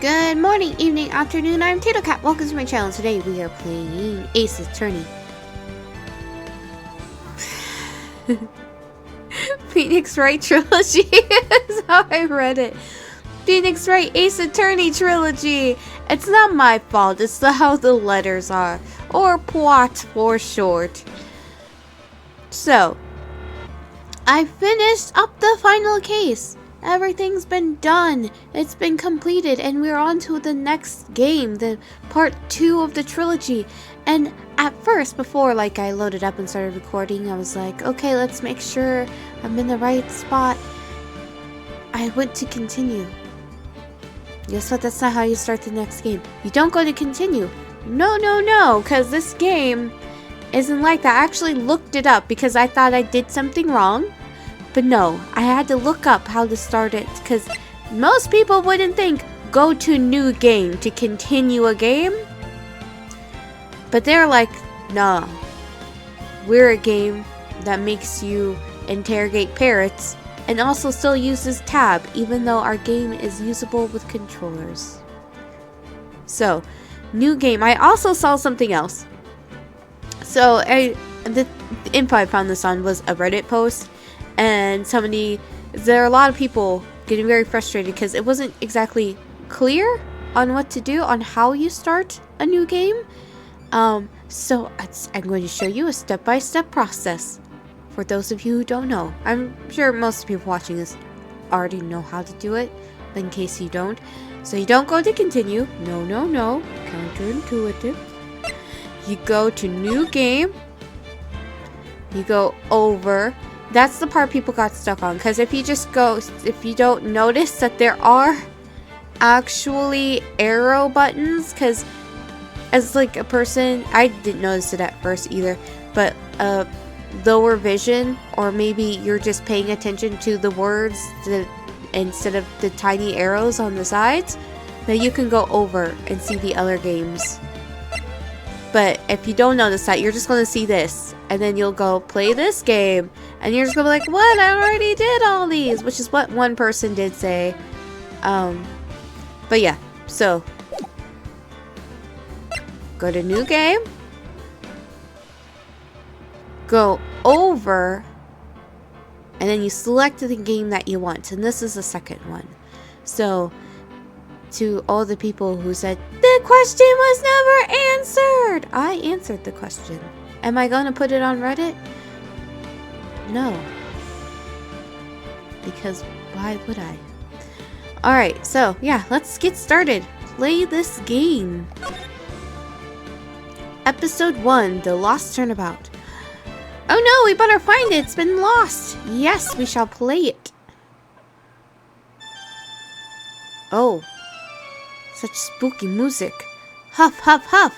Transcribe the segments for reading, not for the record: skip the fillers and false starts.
Good morning, evening, afternoon. I'm Tato Cat. Welcome to my channel. Today we are playing Ace Attorney. Phoenix Wright Trilogy is how I read it. Phoenix Wright Ace Attorney Trilogy. It's not my fault. It's how the letters are, or PWAT for short. So, I finished up the final case. Everything's been done. It's been completed, and we're on to the next game, the part 2 of the trilogy. And at first, before I loaded up and started recording, I was like, okay, let's make sure I'm in the right spot. I went to continue. Guess what? That's not how you start the next game. You don't go to continue. No, because this game isn't like that. I actually looked it up because I thought I did something wrong. But no, I had to look up how to start it because most people wouldn't think go to new game to continue a game. But they're like, nah, we're a game that makes you interrogate parrots and also still uses tab even though our game is usable with controllers. So, new game. I also saw something else. So, the info I found this on was a Reddit post. And there are a lot of people getting very frustrated because it wasn't exactly clear on what to do on how you start a new game. So I'm going to show you a step-by-step process for those of you who don't know. I'm sure most people watching this already know how to do it, but in case you don't. So you don't go to continue. No. Counterintuitive. You go to new game. You go over. That's the part people got stuck on, because if you don't notice that there are actually arrow buttons, because as a person, I didn't notice it at first either, but lower vision, or maybe you're just paying attention to the words instead of the tiny arrows on the sides, that you can go over and see the other games. But if you don't notice that, you're just going to see this. And then you'll go play this game. And you're just going to be like, what? I already did all these. Which is what one person did say. But yeah. So. Go to new game. Go over. And then you select the game that you want. And this is the second one. So. To all the people who said, the question was never answered. I answered the question. Am I going to put it on Reddit? No. Because why would I? Alright, so yeah, let's get started. Play this game. Episode 1, The Lost Turnabout. Oh no, we better find it. It's been lost. Yes, we shall play it. Oh. Such spooky music. Huff, huff, huff.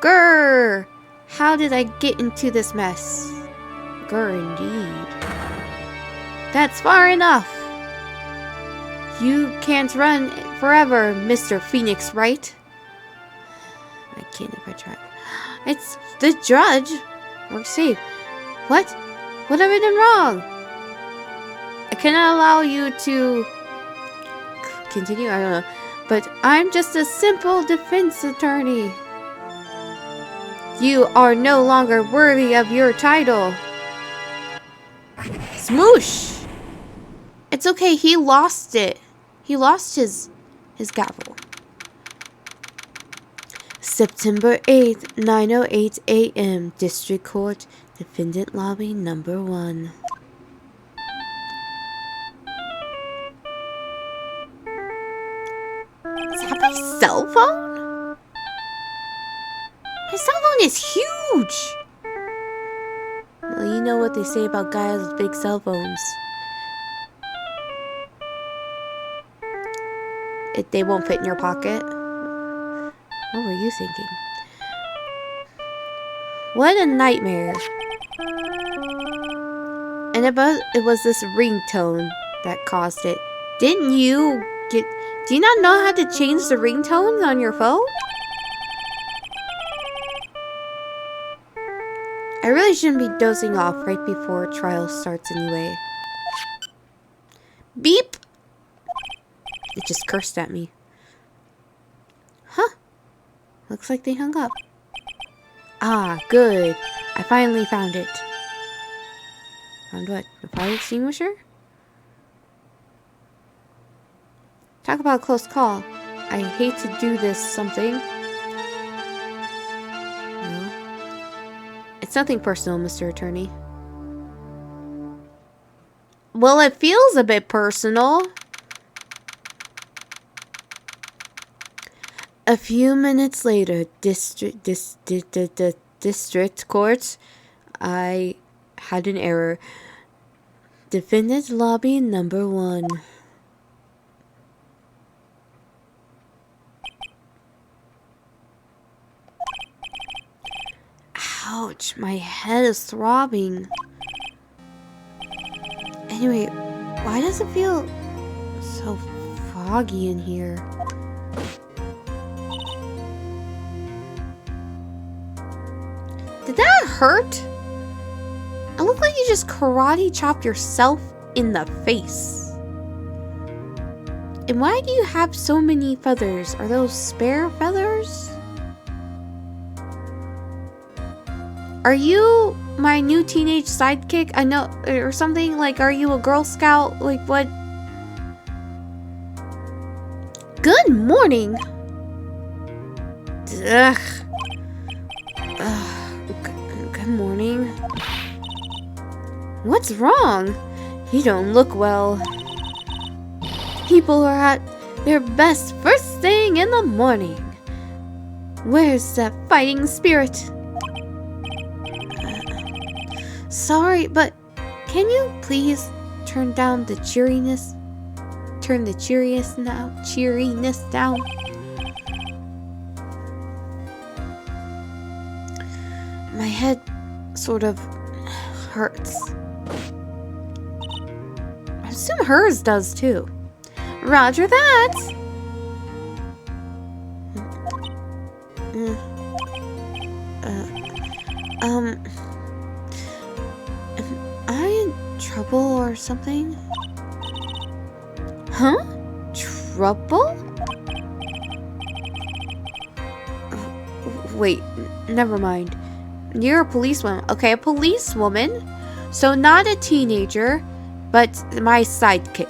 Grr! How did I get into this mess? Grr, indeed. That's far enough. You can't run forever, Mr. Phoenix Wright. I can't if I try. It's the judge. We're safe. What? What have I done wrong? I cannot allow you to continue, I don't know. But I'm just a simple defense attorney. You are no longer worthy of your title. Smoosh! It's okay, he lost it. He lost his gavel. September 8th, 9:08 a.m. District Court, Defendant Lobby number 1. Is that my cell phone? My cell phone is huge! Well, you know what they say about guys with big cell phones. They won't fit in your pocket. What were you thinking? What a nightmare. And it was this ringtone that caused it. Didn't you get... Do you not know how to change the ringtones on your phone? I really shouldn't be dozing off right before trial starts anyway. Beep! It just cursed at me. Huh. Looks like they hung up. Ah, good. I finally found it. Found what? The fire extinguisher? Talk about a close call. I hate to do this something. No. It's nothing personal, Mr. Attorney. Well, it feels a bit personal. A few minutes later, district court, I had an error. Defendant lobby number 1. Ouch, my head is throbbing. Anyway, why does it feel so foggy in here? Did that hurt? It looked like you just karate chopped yourself in the face. And why do you have so many feathers? Are those spare feathers? Are you my new teenage sidekick? I know, or something? Like, are you a Girl Scout? Like, what? Good morning. Ugh. Good morning. What's wrong? You don't look well. People are at their best first thing in the morning. Where's that fighting spirit? Sorry, but can you please turn down the cheeriness? Turn the cheeriness down. My head sort of hurts. I assume hers does too. Roger that. Am I in trouble or something? Huh? Trouble? Wait, never mind. You're a policewoman. Okay, a policewoman. So not a teenager, but my sidekick.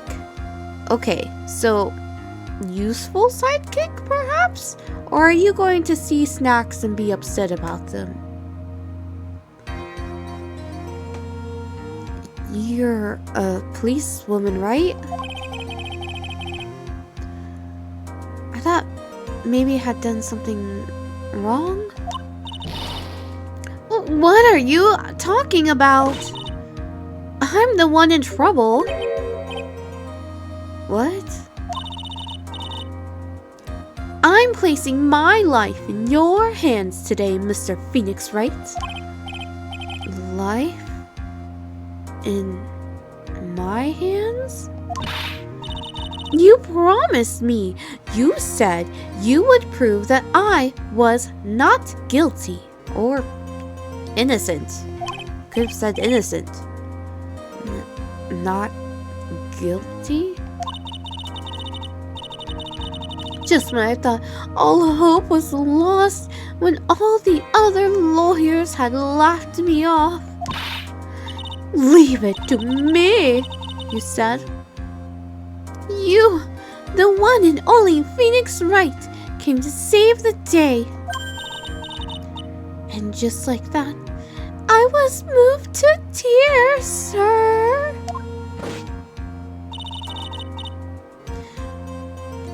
Okay, so useful sidekick, perhaps? Or are you going to see snacks and be upset about them? You're a policewoman, right? I thought maybe I had done something wrong. What are you talking about? I'm the one in trouble. What? I'm placing my life in your hands today, Mr. Phoenix Wright. Life in my hands? You promised me. You said you would prove that I was not guilty or innocent. Could have said innocent. Not guilty? Just when I thought all hope was lost, when all the other lawyers had laughed me off. Leave it to me, you said. You, the one and only Phoenix Wright, came to save the day. And just like that, I was moved to tears, sir.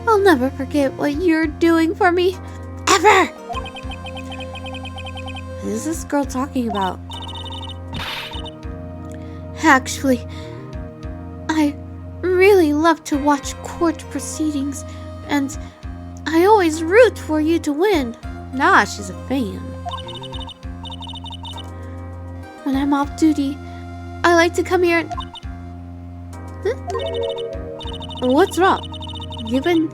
I'll never forget what you're doing for me, ever! What is this girl talking about? Actually, I really love to watch court proceedings, and I always root for you to win. Nah, she's a fan. When I'm off duty, I like to come here and... Huh? What's wrong? You've been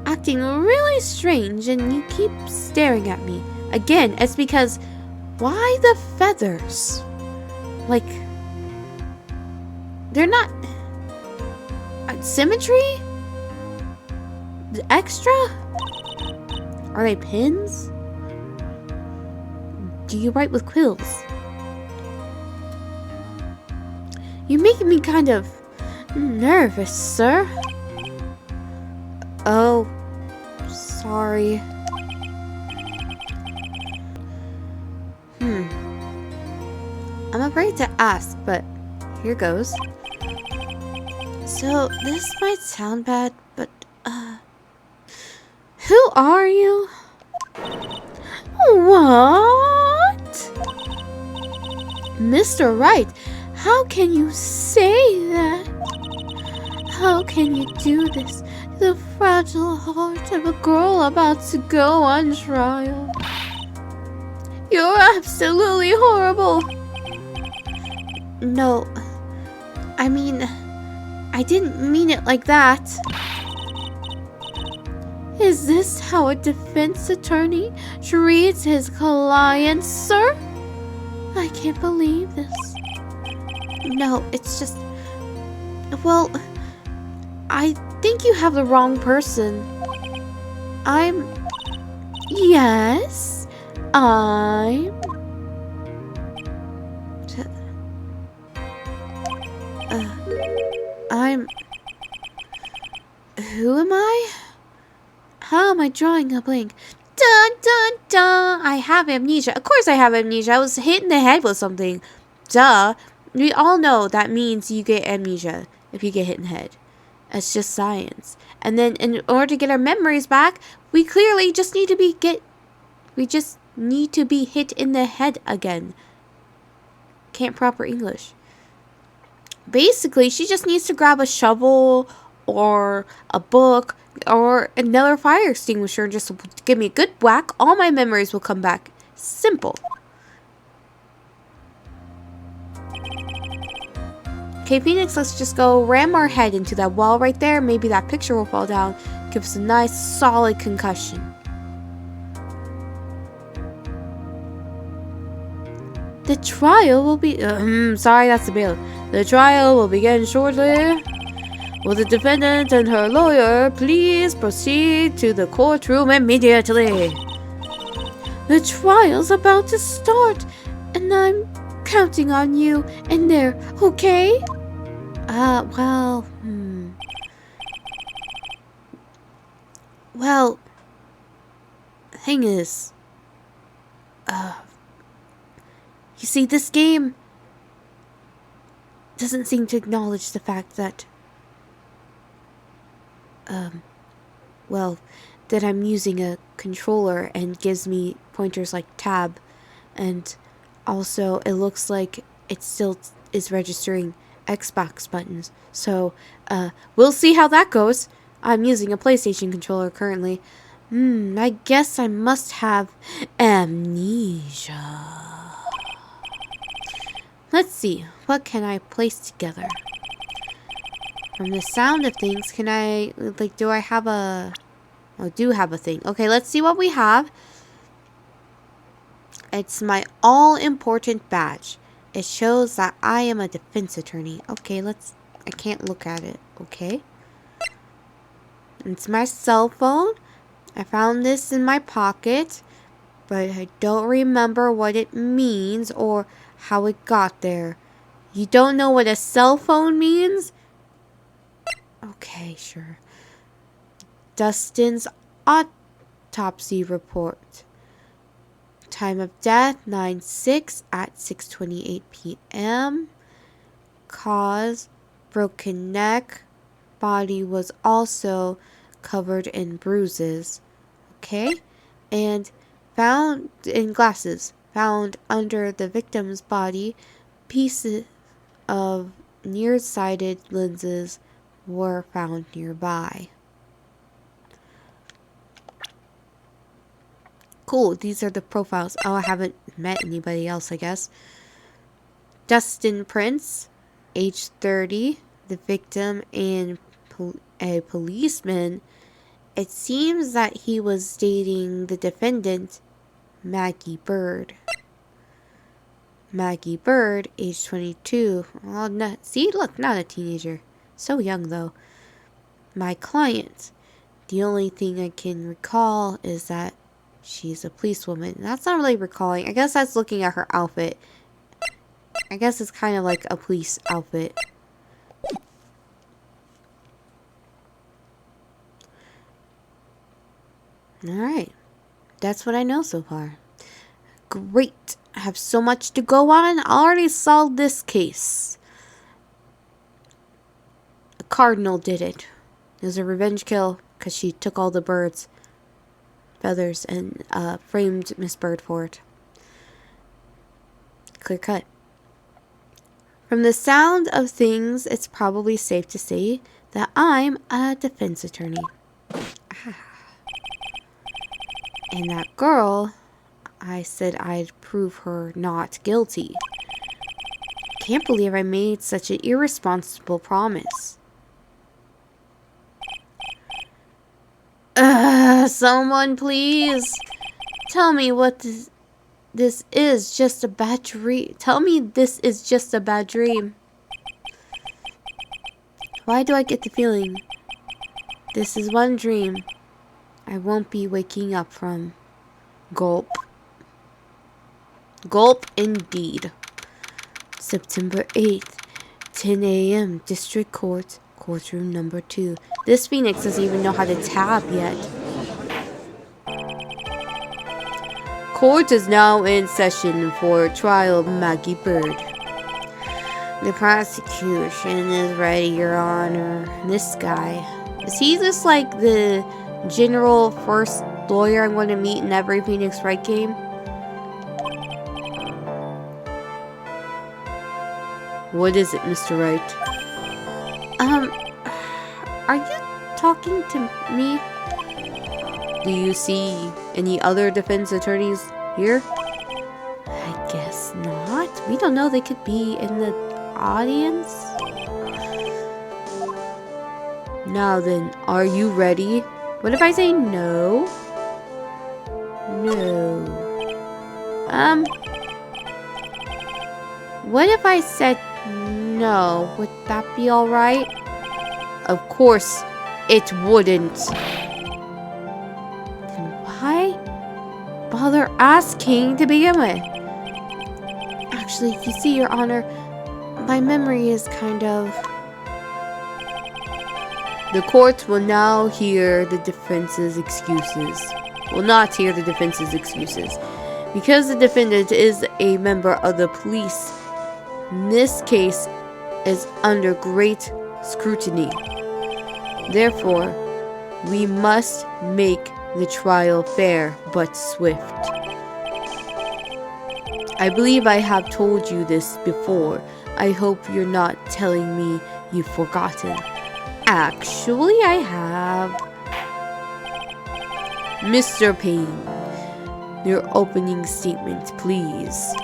acting really strange and you keep staring at me. Again, it's because... Why the feathers? Like... They're not... Symmetry? The extra? Are they pins? Do you write with quills? You're making me kind of nervous, sir. Oh, sorry. I'm afraid to ask, but here goes. So, this might sound bad, but, who are you? What? Mr. Wright, how can you say that? How can you do this to the fragile heart of a girl about to go on trial? You're absolutely horrible. No, I mean, I didn't mean it like that. Is this how a defense attorney treats his clients, sir? I can't believe this. No, it's just... Well, I think you have the wrong person. Yes, Who am I? How am I drawing a blank? Dun dun dun! I have amnesia. Of course I have amnesia. I was hit in the head with something. Duh. We all know that means you get amnesia if you get hit in the head. It's just science. And then in order to get our memories back, we clearly just need to be hit in the head again. Can't proper English. Basically, she just needs to grab a shovel or a book or another fire extinguisher and just give me a good whack. All my memories will come back. Simple. Okay, Phoenix, let's just go ram our head into that wall right there. Maybe that picture will fall down. Give us a nice, solid concussion. The trial will be... sorry, that's the bailiff. The trial will begin shortly. Will the defendant and her lawyer please proceed to the courtroom immediately? The trial's about to start, and I'm counting on you in there, okay? Well, thing is, you see, this game doesn't seem to acknowledge the fact that, that I'm using a controller and gives me pointers like tab, and also it looks like it still is registering Xbox buttons. So, we'll see how that goes. I'm using a PlayStation controller currently. I guess I must have amnesia. Let's see, what can I place together? From the sound of things, can I, do I have a... I do have a thing. Okay, let's see what we have. It's my all-important badge. It shows that I am a defense attorney. Okay, I can't look at it, okay? It's my cell phone. I found this in my pocket, but I don't remember what it means or how it got there. You don't know what a cell phone means? Okay, sure. Dustin's autopsy report. Time of death, 9/6 at 6:28 p.m. Cause, broken neck. Body was also covered in bruises. Okay? And found in glasses. Found under the victim's body, pieces of nearsighted lenses were found nearby. Cool, these are the profiles. Oh, I haven't met anybody else, I guess. Dustin Prince, age 30, the victim and a policeman. It seems that he was dating the defendant, Maggie Bird. Maggie Bird, age 22. Oh, no, see, look, not a teenager. So young, though. My client, The only thing I can recall is that she's a policewoman. That's not really recalling. I guess that's looking at her outfit. I guess it's kind of like a police outfit. Alright. That's what I know so far. Great. I have so much to go on. I already solved this case. A cardinal did it. It was a revenge kill because she took all the birds' feathers and framed Miss Bird for it. Clear cut. From the sound of things, it's probably safe to say that I'm a defense attorney. And that girl, I said I'd prove her not guilty. Can't believe I made such an irresponsible promise. Someone please tell me what this is just a bad dream. Tell me this is just a bad dream. Why do I get the feeling this is one dream I won't be waking up from? Gulp. Gulp indeed. September 8th, 10 a.m. District Court, courtroom number 2. This Phoenix doesn't even know how to tab yet. Court is now in session for trial of Maggie Bird. The prosecution is ready, Your Honor. This guy, is he just like the general first lawyer I'm going to meet in every Phoenix Wright game? What is it, Mr. Wright? Are you talking to me? Do you see any other defense attorneys here? I guess not. We don't know, they could be in the audience. Now then, are you ready? What if I say no? No. What if I said no? Would that be alright? Of course, it wouldn't. Then why bother asking to begin with? Actually, you see, Your Honor, my memory is kind of... The court will now hear the defense's excuses. Will not hear the defense's excuses. Because the defendant is a member of the police, this case is under great scrutiny. Therefore, we must make the trial fair but swift. I believe I have told you this before. I hope you're not telling me you've forgotten. Actually, I have. Mr. Payne, your opening statement, please.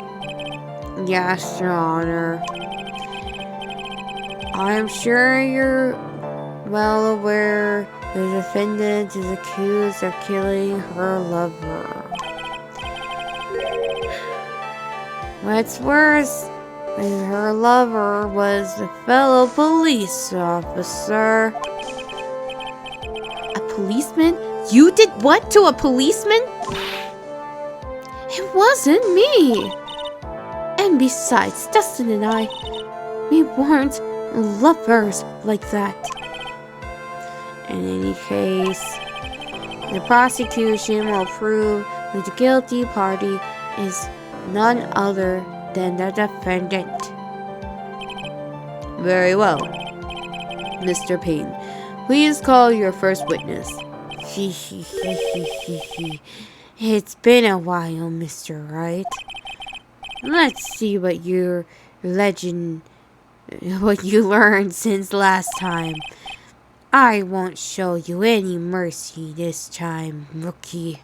Yes, Your Honor. I'm sure you're well aware the defendant is accused of killing her lover. What's worse, her lover was a fellow police officer. A policeman? You did what to a policeman? It wasn't me. And besides, Dustin and I, we weren't lovers like that. In any case, the prosecution will prove that the guilty party is none other than the defendant. Very well. Mr. Payne, please call your first witness. It's been a while, Mr. Wright. Let's see what you learned since last time. I won't show you any mercy this time, rookie.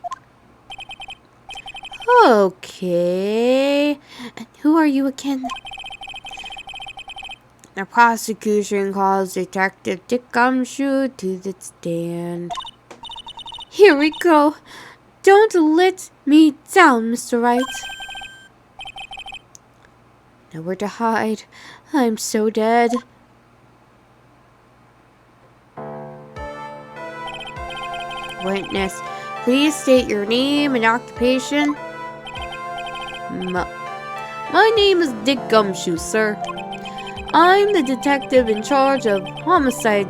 Okay. And who are you again? The prosecution calls Detective Dick Gumshoe to the stand. Here we go. Don't let me down, Mr. Wright. Nowhere to hide. I'm so dead. Witness, please state your name and occupation. My name is Dick Gumshoe, sir. I'm the detective in charge of homicide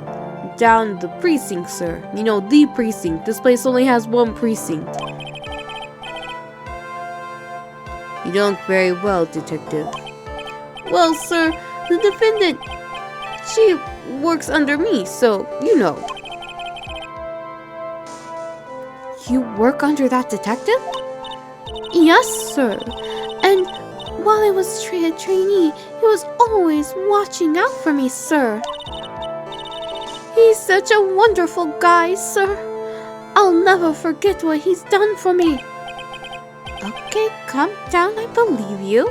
down the precinct, sir. You know, the precinct. This place only has one precinct. You don't look very well, detective. Well, sir, the defendant, she works under me, so you know. You work under that detective? Yes, sir. And while I was a trainee, he was always watching out for me, sir. He's such a wonderful guy, sir. I'll never forget what he's done for me. Okay, calm down, I believe you.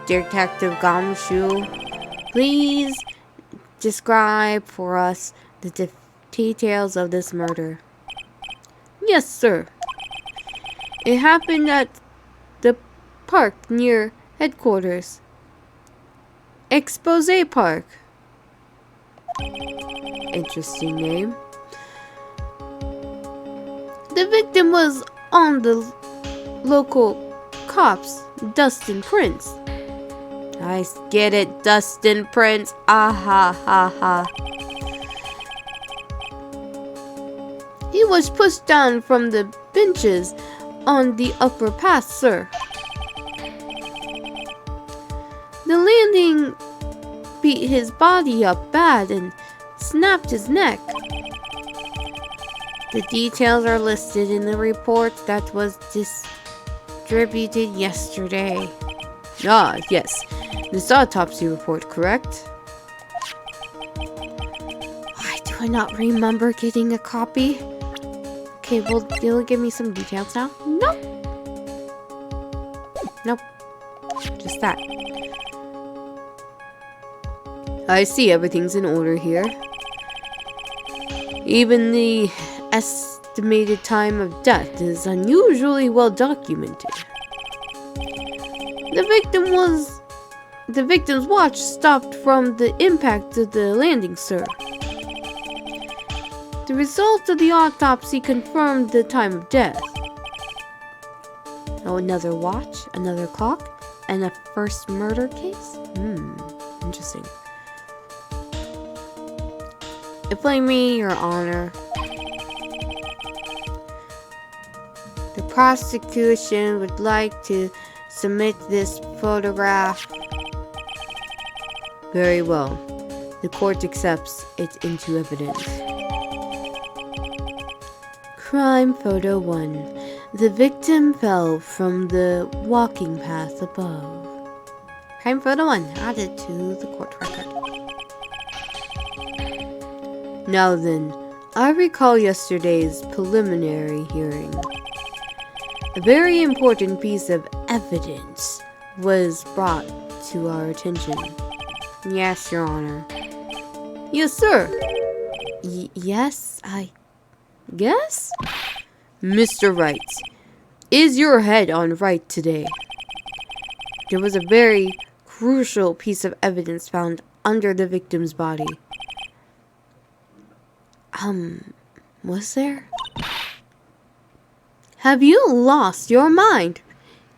Detective Gumshoe, please describe for us the details of this murder. Yes, sir. It happened at the park near headquarters. Expose Park. Interesting name. The victim was on the local cops, Dustin Prince. I get it, Dustin Prince. Ah ha ha ha. He was pushed down from the benches on the upper path, sir. The landing beat his body up bad and snapped his neck. The details are listed in the report that was distributed yesterday. Ah, yes. This autopsy report, correct? Why do I not remember getting a copy? Okay, well, you'll give me some details now? Nope. Nope. Just that. I see everything's in order here. Even the estimated time of death is unusually well documented. The victim's watch stopped from the impact of the landing, sir. The result of the autopsy confirmed the time of death. Oh, another watch, another clock, and a first murder case? Interesting. If I may, Your Honor, the prosecution would like to submit this photograph. Very well. The court accepts it into evidence. Crime photo 1. The victim fell from the walking path above. Crime photo 1 added to the court record. Now then, I recall yesterday's preliminary hearing. A very important piece of evidence was brought to our attention. Yes, Your Honor. Yes, sir. Yes, I guess? Mr. Wright, is your head on right today? There was a very crucial piece of evidence found under the victim's body. Was there? Have you lost your mind?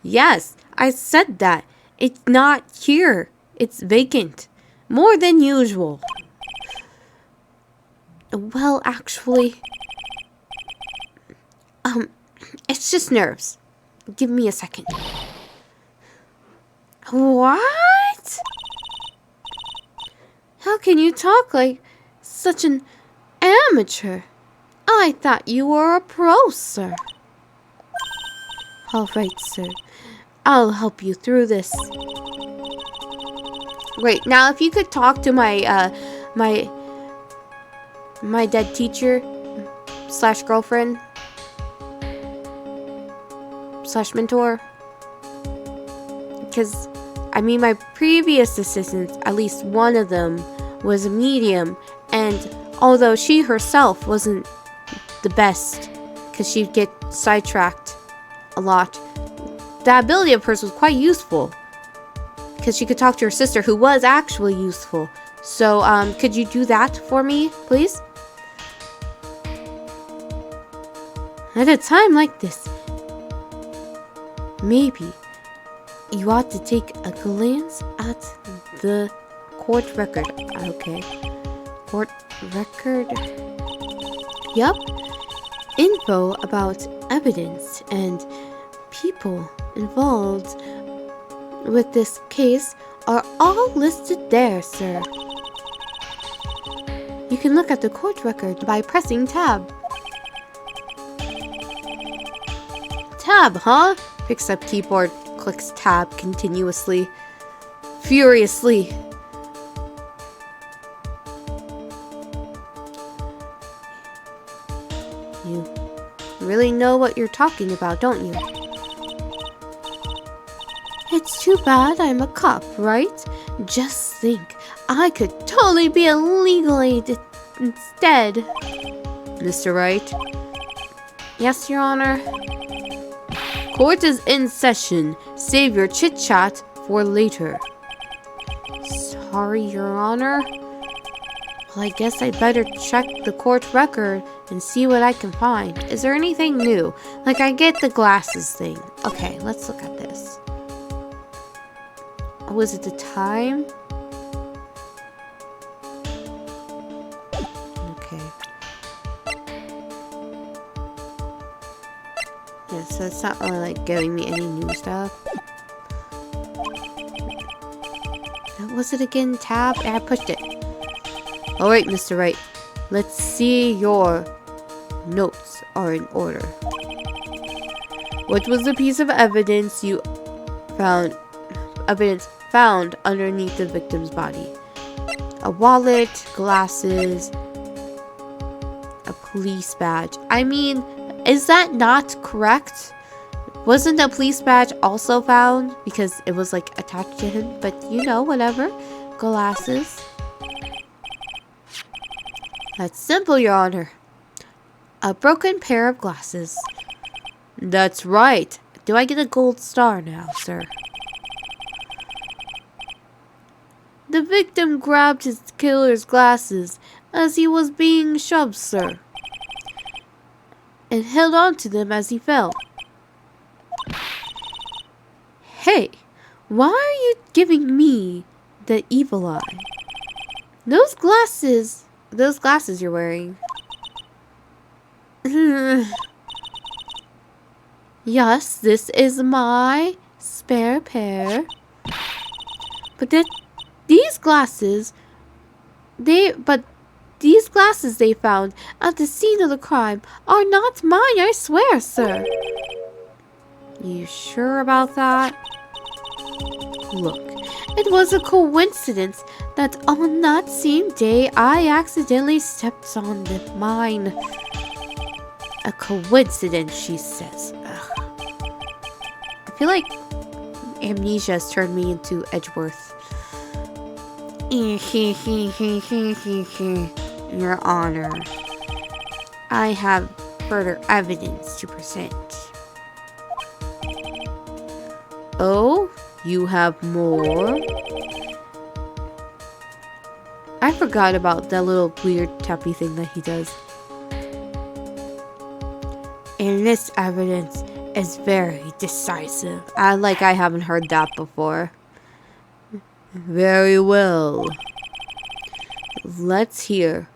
Yes, I said that. It's not here. It's vacant. More than usual. Well, actually, it's just nerves. Give me a second. What? How can you talk like such an amateur? I thought you were a pro, sir. All right, sir. I'll help you through this. Wait, now if you could talk to my dead teacher / girlfriend / mentor, because I mean my previous assistants, at least one of them was a medium, and although she herself wasn't the best because she'd get sidetracked a lot, the ability of hers was quite useful because she could talk to her sister, who was actually useful. So could you do that for me, please? At a time like this, maybe you ought to take a glance at the court record. Okay. Court record. Yup. Info about evidence and people involved with this case are all listed there, sir. You can look at the court record by pressing tab. Tab, huh? Picks up keyboard, clicks tab continuously, furiously. You really know what you're talking about, don't you? It's too bad I'm a cop, right? Just think, I could totally be a legal aid instead. Mr. Wright? Yes, Your Honor? Court is in session. Save your chit-chat for later. Sorry, Your Honor. Well, I guess I'd better check the court record and see what I can find. Is there anything new? Like, I get the glasses thing. Okay, let's look at this. Was it the time? Okay. Yeah, so it's not really like giving me any new stuff. What was it again? Tab? I pushed it. Alright, Mr. Wright. Let's see your notes are in order. What was the piece of evidence you found? Evidence found underneath the victim's body? A wallet, glasses, a police badge. I mean, is that not correct? Wasn't a police badge also found? Because it was like attached to him. But you know, whatever. Glasses. That's simple, Your Honor. A broken pair of glasses. That's right. Do I get a gold star now, sir? The victim grabbed his killer's glasses as he was being shoved, sir, and held on to them as he fell. Hey, why are you giving me the evil eye? Those glasses you're wearing. Yes, this is my spare pair. But these glasses they found at the scene of the crime are not mine, I swear, sir. You sure about that? Look, it was a coincidence that on that same day I accidentally stepped on mine. A coincidence, she says. Ugh. I feel like amnesia has turned me into Edgeworth. Your Honor, I have further evidence to present. Oh, you have more? I forgot about that little weird tappy thing that he does. And this evidence is very decisive. I haven't heard that before. Very well. Let's hear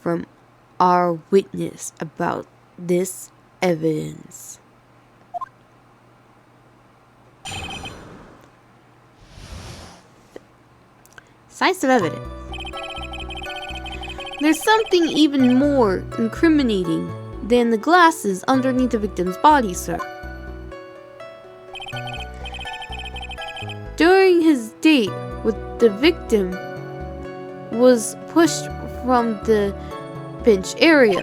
from our witness about this evidence. Science of evidence. There's something even more incriminating than the glasses underneath the victim's body, sir. During his date with the victim was pushed from the bench area,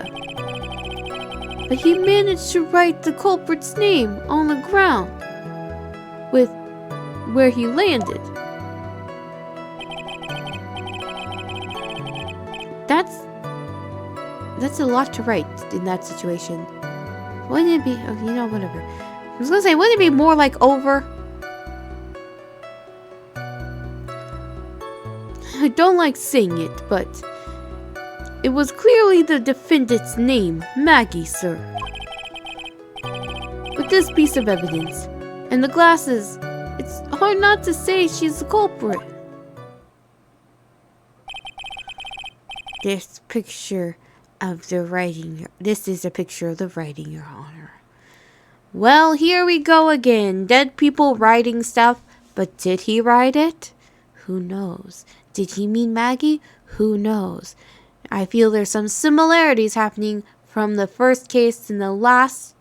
but he managed to write the culprit's name on the ground with where he landed. That's a lot to write in that situation. Wouldn't it be, whatever. I was gonna say, wouldn't it be more like over? I don't like saying it, but it was clearly the defendant's name, Maggie, sir. with this piece of evidence. And the glasses. It's hard not to say she's the culprit. This is a picture of the writing, Your Honor. Well, here we go again. Dead people writing stuff. But did he write it? Who knows? Did he mean Maggie? Who knows? I feel there's some similarities happening from the first case in the last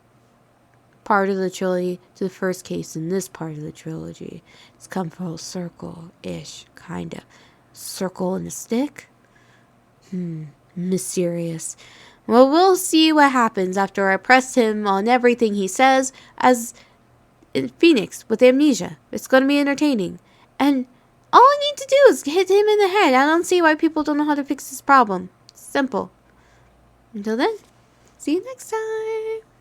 part of the trilogy to the first case in this part of the trilogy. It's come full circle-ish, kind of. Circle and a stick? Mysterious. Well, we'll see what happens after I press him on everything he says as Phoenix with amnesia. It's going to be entertaining. And all I need to do is hit him in the head. I don't see why people don't know how to fix this problem. Simple. Until then, see you next time.